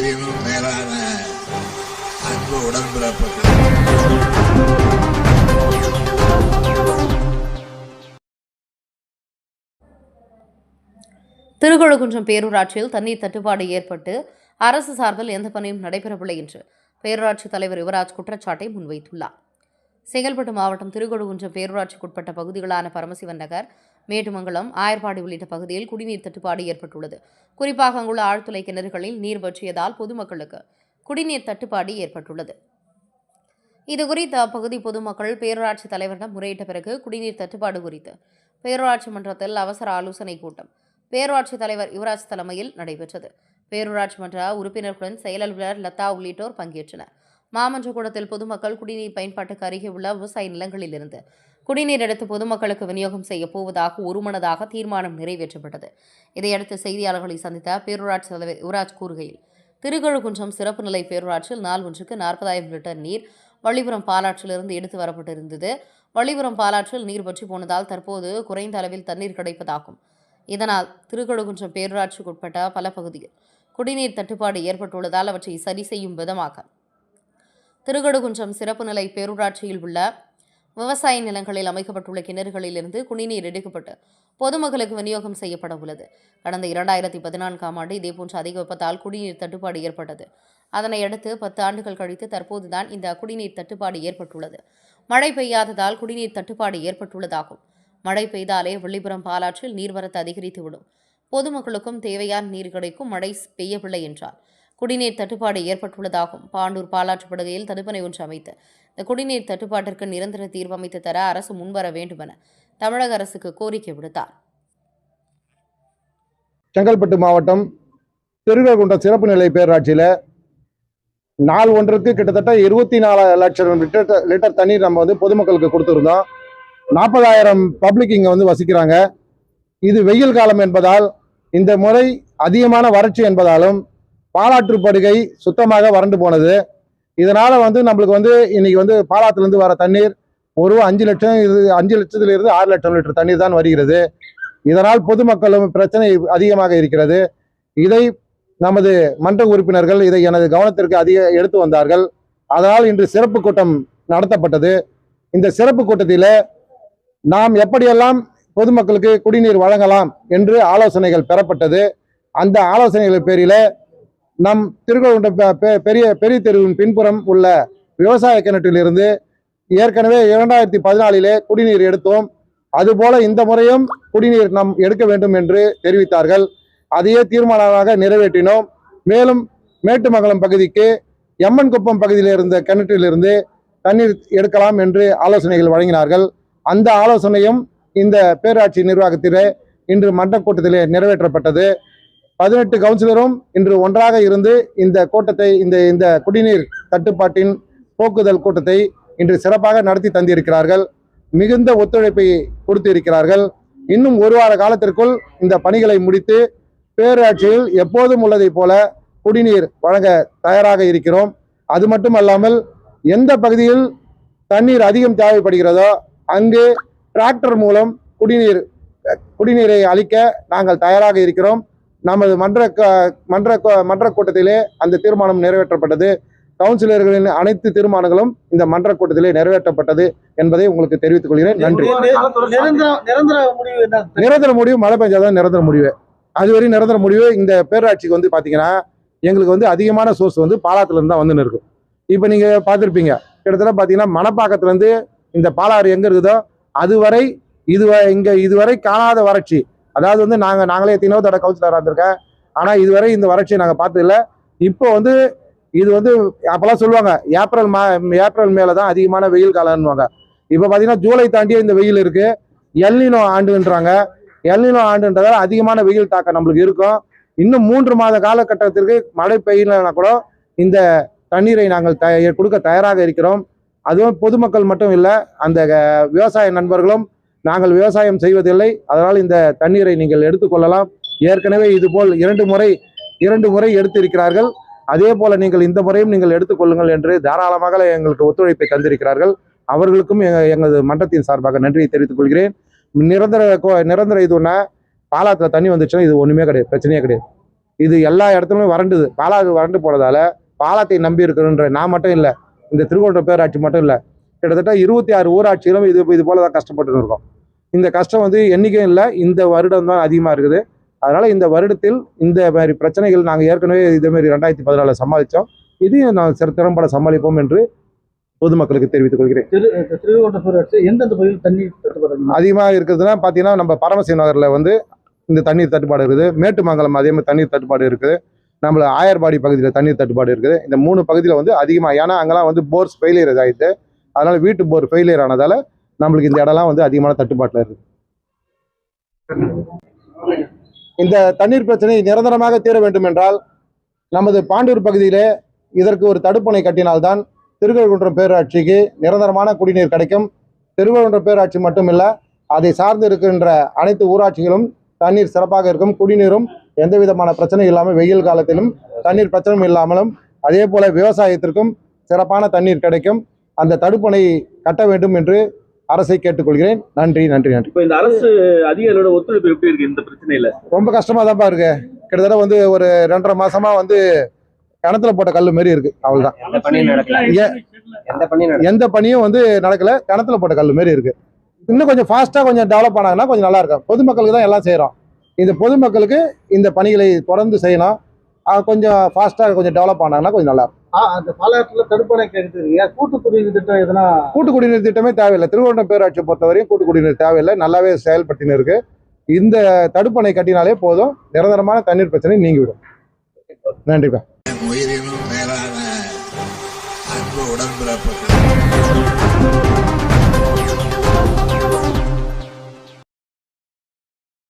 உயிரினும் மேலான அன்பு உடன்பிறப்புகள். திருக்கழுக்குன்றம் பேரூராட்சியில் தண்ணீர் தட்டுப்பாடு ஏற்பட்டு அரசு சார்பில் எந்த பணியும் நடைபெறவில்லை என்று பேரூராட்சி தலைவர் யுவராஜ் குற்றச்சாட்டை முன்வைத்துள்ளார். செங்கல்பட்டு மாவட்டம் திருக்கழுக்குன்றம் பேரூராட்சிக்குட்பட்ட பகுதிகளான பரமசிவன் நகர், மேட்டுமங்கலம், ஆயர்பாடி உள்ளிட்ட பகுதியில் குடிநீர் தட்டுப்பாடு ஏற்பட்டுள்ளது. குறிப்பாக அங்குள்ள ஆழ்துளை கிணறுகளில் நீர் வற்றியதால் பொதுமக்களுக்கு குடிநீர் தட்டுப்பாடு ஏற்பட்டுள்ளது. இதுகுறித்து அப்பகுதி பொதுமக்கள் பேரூராட்சி தலைவரிடம் முறையிட்ட பிறகு குடிநீர் தட்டுப்பாடு குறித்து பேரூராட்சி மன்றத்தில் அவசர ஆலோசனை கூட்டம் பேரூராட்சி தலைவர் யுவராஜ் தலைமையில் நடைபெற்றது. பேரூராட்சி மன்ற உறுப்பினர்களுடன் செயலாளர் லதா உள்ளிட்டோர் பங்கேற்றனர். மாமன்ற கூடத்தில் பொதுமக்கள் குடிநீர் பயன்பாட்டுக்கு அருகே உள்ள விவசாய நிலங்களிலிருந்து குடிநீர் எடுத்து பொதுமக்களுக்கு விநியோகம் செய்ய போவதாக ஒருமனதாக தீர்மானம் நிறைவேற்றப்பட்டது. இதையடுத்து செய்தியாளர்களை சந்தித்த பேரூராட்சி தலைவர் யுவராஜ் கூறுகையில், திருக்கழுக்குன்றம் சிறப்பு நிலை பேரூராட்சியில் நாள் ஒன்றுக்கு 40,000 லிட்டர் நீர் வள்ளிபுரம் பாலாற்றிலிருந்து எடுத்து வரப்பட்டிருந்தது. வள்ளிபுரம் பாலாற்றில் நீர் வற்றி போனதால் தற்போது குறைந்த அளவில் தண்ணீர் கிடைப்பதாகும். இதனால் திருக்கழுக்குன்றம் பேரூராட்சிக்குட்பட்ட பல பகுதியில் குடிநீர் தட்டுப்பாடு ஏற்பட்டுள்ளதால் அவற்றை சரி செய்யும் விதமாக திருக்கழுக்குன்றம் சிறப்பு நிலை பேரூராட்சியில் உள்ள விவசாய நிலங்களில் அமைக்கப்பட்டுள்ள கிணறுகளிலிருந்து குடிநீர் எடுக்கப்பட்டு பொதுமக்களுக்கு விநியோகம் செய்யப்பட உள்ளது. கடந்த 2014ஆம் ஆண்டு இதேபோன்ற அதிக வெப்பத்தால் குடிநீர் தட்டுப்பாடு ஏற்பட்டது. அதனையடுத்து 10 ஆண்டுகள் கழித்து தற்போதுதான் இந்த குடிநீர் தட்டுப்பாடு ஏற்பட்டுள்ளது. மழை பெய்யாததால் குடிநீர் தட்டுப்பாடு ஏற்பட்டுள்ளதாகும். மழை பெய்தாலே வில்லிபுரம் பாலாற்றில் நீர்வரத்து அதிகரித்துவிடும். பொதுமக்களுக்கும் தேவையான நீர் கிடைக்கும். மழை பெய்யவில்லை என்றால் குடிநீர் தட்டுப்பாடு ஏற்பட்டுள்ளதாகும். பாண்டூர் பாலாற்று படுகையில் தடுப்பணை ஒன்று அமைத்து இந்த குடிநீர் தட்டுப்பாட்டிற்கு நிரந்தர தீர்வு அமைத்து தர அரசு முன்வர வேண்டும் என தமிழக அரசுக்கு கோரிக்கை விடுத்தார். செங்கல்பட்டு மாவட்டம் திருக்கழுக்குன்றம் சிறப்பு நிலை பேரூராட்சியில் நாள் ஒன்றுக்கு கிட்டத்தட்ட 24 லட்சம் லிட்டர் தண்ணீர் நம்ம பொதுமக்களுக்கு கொடுத்துருந்தோம். 40,000 பப்ளிக் இங்கே வசிக்கிறாங்க. இது வெயில் காலம் என்பதால் இந்த முறை அதிகமான வறட்சி என்பதாலும் பாலாற்று படுகை சுத்தமாக வறண்டு போனது. இதனால் நம்மளுக்கு இன்னைக்கு பாலாற்றிலிருந்து வர தண்ணீர் ஒரு 5 லட்சத்திலிருந்து 6 லட்சம் லிட்டர் தண்ணீர் தான் வருகிறது. இதனால் பொதுமக்களும் பிரச்சனை அதிகமாக இருக்கிறது. இதை நமது மன்ற உறுப்பினர்கள் இதை எனது கவனத்திற்கு எடுத்து வந்தார்கள். அதனால் இன்று சிறப்பு கூட்டம் நடத்தப்பட்டது. இந்த சிறப்பு கூட்டத்தில் நாம் எப்படியெல்லாம் பொதுமக்களுக்கு குடிநீர் வழங்கலாம் என்று ஆலோசனைகள் பெறப்பட்டது. அந்த ஆலோசனைகள் பேரில் நம் திருக்கழுக்குன்றம் பெரிய தெருவின் பின்புறம் உள்ள விவசாய கிணற்றிலிருந்து ஏற்கனவே 2014 குடிநீர் எடுத்தோம். அதுபோல இந்த முறையும் குடிநீர் நாம் எடுக்க வேண்டும் என்று தெரிவித்தார்கள். அதையே தீர்மானமாக நிறைவேற்றினோம். மேலும் மேட்டுமங்கலம் பகுதிக்கு எம்மன் குப்பம் பகுதியில் இருந்த கிணற்றிலிருந்து தண்ணீர் எடுக்கலாம் என்று ஆலோசனைகள் வழங்கினார்கள். அந்த ஆலோசனையும் இந்த பேரூராட்சி நிர்வாகத்திலே இன்று மன்ற கூட்டத்திலே நிறைவேற்றப்பட்டது. 18 கவுன்சிலரும் இன்று ஒன்றாக இருந்து இந்த கூட்டத்தை இந்த குடிநீர் தட்டுப்பாட்டின் போக்குதல் கூட்டத்தை இன்று சிறப்பாக நடத்தி தந்திருக்கிறார்கள். மிகுந்த ஒத்துழைப்பை கொடுத்திருக்கிறார்கள். இன்னும் ஒரு வார காலத்திற்குள் இந்த பணிகளை முடித்து பேரூராட்சியில் எப்போதும் உள்ளதை போல குடிநீர் வழங்க தயாராக இருக்கிறோம். அது மட்டுமல்லாமல் எந்த பகுதியில் தண்ணீர் அதிகம் தேவைப்படுகிறதோ அங்கு டிராக்டர் மூலம் குடிநீரை அளிக்க நாங்கள் தயாராக இருக்கிறோம். நமது மன்ற கூட்டத்திலே அந்த தீர்மானம் நிறைவேற்றப்பட்டது. கவுன்சிலர்களின் அனைத்து தீர்மானங்களும் இந்த மன்ற கூட்டத்திலே நிறைவேற்றப்பட்டது என்பதை உங்களுக்கு தெரிவித்துக் கொள்கிறேன். நன்றி. நிரந்தர முடிவு மழை பெஞ்சாதான் நிரந்தர முடிவு. அதுவரை நிரந்தர முடிவு. இந்த பேரூராட்சிக்கு பாத்தீங்கன்னா எங்களுக்கு அதிகமான சோர்ஸ் பாலாத்திலிருந்து தான் இருக்கும். இப்போ நீங்க பார்த்துருப்பீங்க, கிட்டத்தட்ட பாத்தீங்கன்னா மணப்பாக்கத்திலிருந்து இந்த பாலாறு எங்க இருக்குதோ அதுவரை இதுவரை காணாத வறட்சி. அதாவது நாங்களே தினோதோட கவுன்சிலராக இருந்திருக்கேன். ஆனால் இதுவரை இந்த வறட்சியை நாங்கள் பார்த்ததில்லை. இப்போ இது அப்போல்லாம் சொல்லுவாங்க ஏப்ரல் மேலே தான் அதிகமான வெயில் காலம்னுவாங்க. இப்போ பார்த்தீங்கன்னா ஜூலை தாண்டியே இந்த வெயில் இருக்குது. எல்னினோ ஆண்டுன்றாங்க. எல்னினோ ஆண்டுன்றதால அதிகமான வெயில் தாக்கம் நம்மளுக்கு இருக்கும். இன்னும் 3 மாத காலகட்டத்திற்கு மழை பெய்யலைன்னா கூட இந்த தண்ணீரை நாங்கள் கொடுக்க தயாராக இருக்கிறோம். அதுவும் பொதுமக்கள் மட்டும் இல்லை, அந்த விவசாய நண்பர்களும் நாங்கள் விவசாயம் செய்வதில்லை, அதனால் இந்த தண்ணீரை நீங்கள் எடுத்துக்கொள்ளலாம். ஏற்கனவே இதுபோல் 2 முறை எடுத்திருக்கிறார்கள். அதே போல நீங்கள் இந்த முறையும் நீங்கள் எடுத்துக்கொள்ளுங்கள் என்று தாராளமாக எங்களுக்கு ஒத்துழைப்பை தந்திருக்கிறார்கள். அவர்களுக்கும் எங்களது மன்றத்தின் சார்பாக நன்றியை தெரிவித்துக் கொள்கிறேன். நிரந்தர இது ஒன்றா பாலாத்துல தண்ணி வந்துச்சுன்னா இது ஒண்ணுமே கிடையாது, பிரச்சனையே கிடையாது. இது எல்லா இடத்துலையும் வறண்டுது. பாலாறு வறண்டு போனதால பாலத்தை நம்பி இருக்கிறன்ற நான் மட்டும் இல்லை, இந்த திருக்கோணம் பேராட்சி மட்டும் இல்லை, கிட்டத்தட்ட 26 ஊராட்சிகளும் இது போல தான் கஷ்டப்பட்டு இருக்கோம். இந்த கஷ்டம் வந்து என்றைக்கும் இல்லை, இந்த வருடம் தான் அதிகமாக இருக்குது. அதனால இந்த வருடத்தில் இந்த மாதிரி பிரச்சனைகள் நாங்கள் ஏற்கனவே இதேமாரி 2014 சமாளித்தோம். இதையும் நான் திறம்பட சமாளிப்போம் என்று பொதுமக்களுக்கு தெரிவித்துக் கொள்கிறேன். திருக்கோணம் பேராட்சி எந்தெந்த பகுதியில் தண்ணீர் தட்டுப்பாடு அதிகமாக இருக்கிறதுனா பார்த்தீங்கன்னா, நம்ம பரமசிவ நகரில் வந்து இந்த தண்ணீர் தட்டுப்பாடு இருக்குது. மேட்டுமங்கலம் அதே மாதிரி தண்ணீர் தட்டுப்பாடு இருக்குது. நம்மள ஆயர்பாடி பகுதியில் தண்ணீர் தட்டுப்பாடு இருக்குது. இந்த 3 பகுதியில் வந்து அதிகமாக, ஏன்னா அங்கெல்லாம் வந்து போர்ஸ் ஃபெயிலியர் ஆகிடுது. அதனால வீட்டு போர் ஃபெயிலியர் ஆனதால நம்மளுக்கு இந்த இடம்லாம் வந்து அதிகமான தட்டுப்பாட்டில் இருக்குது. இந்த தண்ணீர் பிரச்சனை நிரந்தரமாக தீர வேண்டும் என்றால் நமது பாண்டூர் பகுதியிலே இதற்கு ஒரு தடுப்பணை கட்டினால்தான் திருக்கழுக்குன்றம் பேராட்சிக்கு நிரந்தரமான குடிநீர் கிடைக்கும். திருக்கழுக்குன்றம் பேராட்சி மட்டுமில்லை, அதை சார்ந்து இருக்கின்ற அனைத்து ஊராட்சிகளும் தண்ணீர் சிறப்பாக இருக்கும். குடிநீரும் எந்த விதமான பிரச்சனையும் இல்லாமல், வெயில் காலத்திலும் தண்ணீர் பிரச்சனையும் இல்லாமலும், அதே போல விவசாயத்திற்கும் சிறப்பான தண்ணீர் கிடைக்கும். அந்த தடுப்பணை கட்ட வேண்டும் என்று அரசை கேட்டுக்கொள்கிறேன். நன்றி நன்றி நன்றி. இப்போ இந்த அரசு அதிகாரிகளோட ஒத்துழைப்பு எப்படி இருக்கு இந்த பிரச்சனையில? ரொம்ப கஷ்டமா தான்ப்பா இருக்கு. கிட்டத்தட்ட வந்து ஒரு 2.5 மாசமா வந்து கிணத்துல போட்ட கல்லு மாரி இருக்கு. அவ்வளவுதான். எந்த பணியும் வந்து நடக்கல, கிணத்துல போட்ட கல்லு மாரி இருக்கு. இன்னும் கொஞ்சம் ஃபாஸ்டா கொஞ்சம் டெவலப் ஆனாங்கன்னா கொஞ்சம் நல்லா இருக்கும். பொதுமக்களுக்கு தான் எல்லாம் செய்யறோம். இந்த பொதுமக்களுக்கு இந்த பணிகளை தொடர்ந்து செய்யணும். கொஞ்சம் ஃபாஸ்டா கொஞ்சம் டெவலப் ஆனாங்கன்னா கொஞ்சம் நல்லா இருக்கும். அந்த பாலாற்றுல தடுப்பணை கேட்குறீங்க, கூட்டு குடிநீர் திட்டம் எதனா? கூட்டு குடிநீர் திட்டமே தேவையில்லை. திருக்கழுக்குன்றம் பேராட்சியை பொறுத்தவரையும் கூட்டு குடிநீர் தேவையில்லை, நல்லாவே செயல்பட்டு இருக்கு. இந்த தடுப்பணை கட்டினாலே போதும், நிரந்தரமான தண்ணீர் பிரச்சனை நீங்கிவிடும். நன்றிப்பா. உயிரினும் மேலான அன்பு உடன்பிறப்புகள்